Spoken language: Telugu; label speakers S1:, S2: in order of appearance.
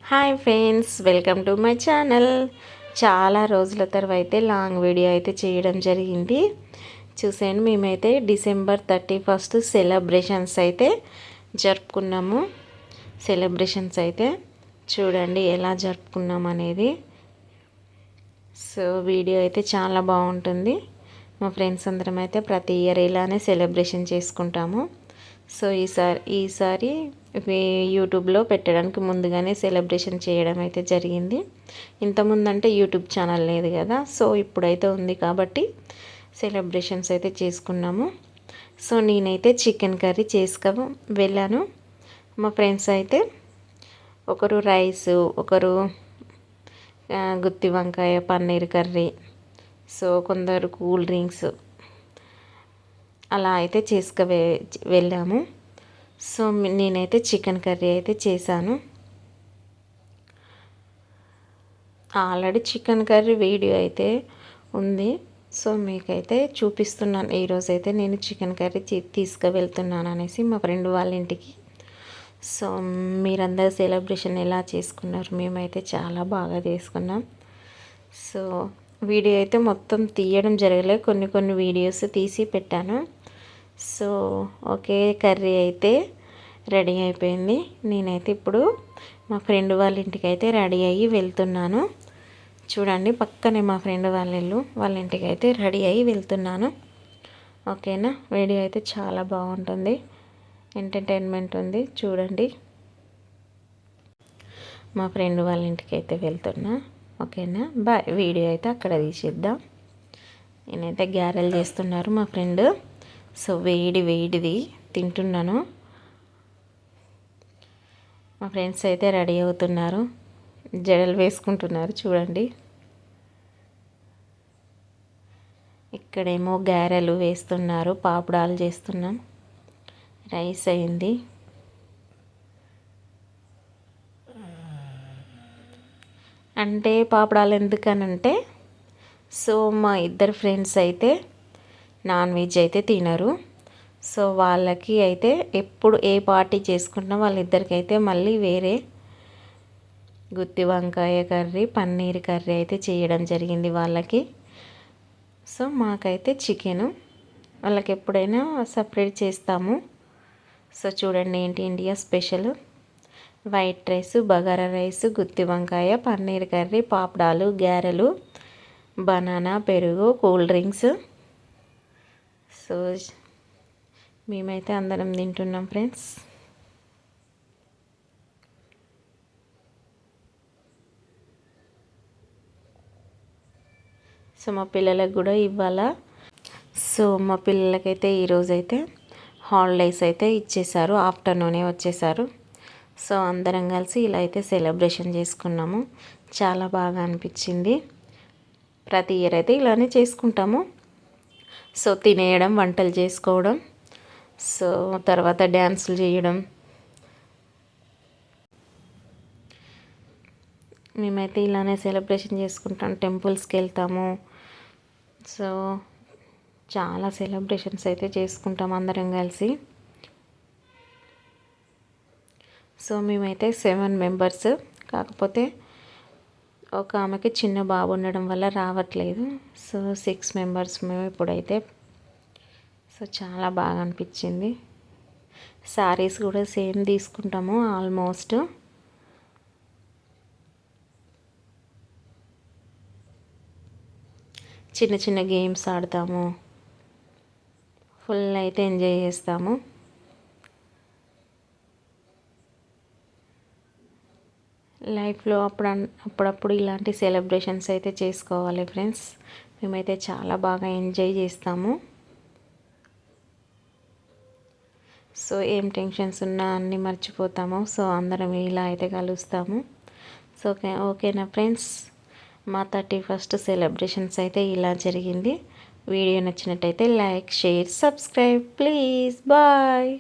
S1: Hi friends, welcome to my channel. చాలా రోజుల తర్వాత లాంగ్ వీడియో అయితే చేయడం జరిగింది. చూసాను, మేమైతే December 31 సెలబ్రేషన్స్ అయితే జరుపుకున్నాము. సెలబ్రేషన్స్ అయితే చూడండి ఎలా జరుపుకున్నాం అనేది. సో వీడియో అయితే చాలా బాగుంటుంది. మా ఫ్రెండ్స్ అందరం అయితే ప్రతి ఇయర్ ఇలానే సెలబ్రేషన్ చేసుకుంటాము. సో ఈసారి యూట్యూబ్లో పెట్టడానికి ముందుగానే సెలబ్రేషన్ చేయడం అయితే జరిగింది. ఇంతకుముందు అంటే యూట్యూబ్ ఛానల్ లేదు కదా, సో ఇప్పుడైతే ఉంది కాబట్టి సెలబ్రేషన్స్ అయితే చేసుకున్నాము. సో నేనైతే చికెన్ కర్రీ వెళ్ళాను. మా ఫ్రెండ్స్ అయితే ఒకరు రైస్, ఒకరు గుత్తి వంకాయ పన్నీర్ కర్రీ, సో కొందరు కూల్ డ్రింక్స్ అలా అయితే వెళ్ళాము. సో నేనైతే చికెన్ కర్రీ అయితే చేశాను. ఆల్రెడీ చికెన్ కర్రీ వీడియో అయితే ఉంది, సో మీకైతే చూపిస్తున్నాను. ఈరోజైతే నేను చికెన్ కర్రీ తీసుకువెళ్తున్నాను అనేసి మా ఫ్రెండ్ వాళ్ళ ఇంటికి. సో మీరందరూ సెలబ్రేషన్ ఎలా చేసుకున్నారు? మేమైతే చాలా బాగా చేసుకున్నాం. సో వీడియో అయితే మొత్తం తీయడం జరగలేదు, కొన్ని వీడియోస్ తీసి పెట్టాను. సో ఓకే, కర్రీ అయితే రెడీ అయిపోయింది. నేనైతే ఇప్పుడు మా ఫ్రెండ్ వాళ్ళ ఇంటికి అయితే రెడీ అయ్యి వెళ్తున్నాను. చూడండి, పక్కనే మా ఫ్రెండ్ వాళ్ళ ఇంటికి అయితే రెడీ అయ్యి వెళ్తున్నాను. ఓకేనా, వీడియో అయితే చాలా బాగుంటుంది, ఎంటర్టైన్మెంట్ ఉంది. చూడండి, మా ఫ్రెండ్ వాళ్ళ ఇంటికి అయితే వెళ్తున్నా. ఓకేనా, బాయ్. వీడియో అయితే అక్కడ తీసిద్దాం. నేనైతే గ్యారెలు చేస్తున్నారు మా ఫ్రెండ్. సో వేడిది తింటున్నాను. మా ఫ్రెండ్స్ అయితే రెడీ అవుతున్నారు, జడలు వేసుకుంటున్నారు. చూడండి, ఇక్కడేమో గారెలు వేస్తున్నారు, పాపడాలు చేస్తున్నాం, రైస్ అయింది. అంటే పాపడాలు ఎందుకనంటే, సో మా ఇద్దరు ఫ్రెండ్స్ అయితే నాన్ వెజ్ అయితే తినరు. సో వాళ్ళకి అయితే ఎప్పుడు ఏ పార్టీ చేసుకుంటున్నా వాళ్ళిద్దరికి అయితే మళ్ళీ వేరే గుత్తి వంకాయ కర్రీ, పన్నీర్ కర్రీ అయితే చేయడం జరిగింది వాళ్ళకి. సో మాకైతే చికెను, వాళ్ళకి ఎప్పుడైనా సపరేట్ చేస్తాము. సో చూడండి, India special white rice, bagara rice, గుత్తి వంకాయ, పన్నీర్ కర్రీ, పాపడాలు, గారెలు, బనానా, పెరుగు, కూల్ డ్రింక్స్. సో మేమైతే అందరం తింటున్నాం ఫ్రెండ్స్. సో మా పిల్లలకు కూడా ఇవ్వాలా. సో మా పిల్లలకైతే ఈరోజైతే హాలిడేస్ అయితే ఇచ్చేశారు, ఆఫ్టర్నూనే వచ్చేసారు. సో అందరం కలిసి ఇలా అయితే సెలబ్రేషన్ చేసుకున్నాము. చాలా బాగా అనిపించింది. ప్రతి ఇయర్ అయితే ఇలానే చేసుకుంటాము. సో తినేయడం, వంటలు చేసుకోవడం, సో తర్వాత డ్యాన్సులు చేయడం. మేమైతే ఇలానే సెలబ్రేషన్ చేసుకుంటాం, టెంపుల్స్కి వెళ్తాము. సో చాలా సెలబ్రేషన్స్ అయితే చేసుకుంటాం అందరం కలిసి. సో మేమైతే 7 మెంబర్స్, కాకపోతే ఒక ఆమెకి చిన్న బాబు ఉండడం వల్ల రావట్లేదు. సో 6 మెంబర్స్ మేము ఇప్పుడైతే. సో చాలా బాగా అనిపించింది. శారీస్ కూడా సేమ్ తీసుకుంటాము ఆల్మోస్ట్. చిన్న చిన్న గేమ్స్ ఆడతాము, ఫుల్ అయితే ఎంజాయ్ చేస్తాము. లైఫ్లో అప్పుడప్పుడు ఇలాంటి సెలబ్రేషన్స్ అయితే చేసుకోవాలి ఫ్రెండ్స్. మేమైతే చాలా బాగా ఎంజాయ్ చేస్తాము. సో ఏం టెన్షన్స్ ఉన్నా అన్నీ మర్చిపోతాము. సో అందరం ఇలా అయితే కలుస్తాము. సో ఓకేనా ఫ్రెండ్స్, మా 31st సెలబ్రేషన్స్ అయితే ఇలా జరిగింది. వీడియో నచ్చినట్టయితే like, share, subscribe please. Bye.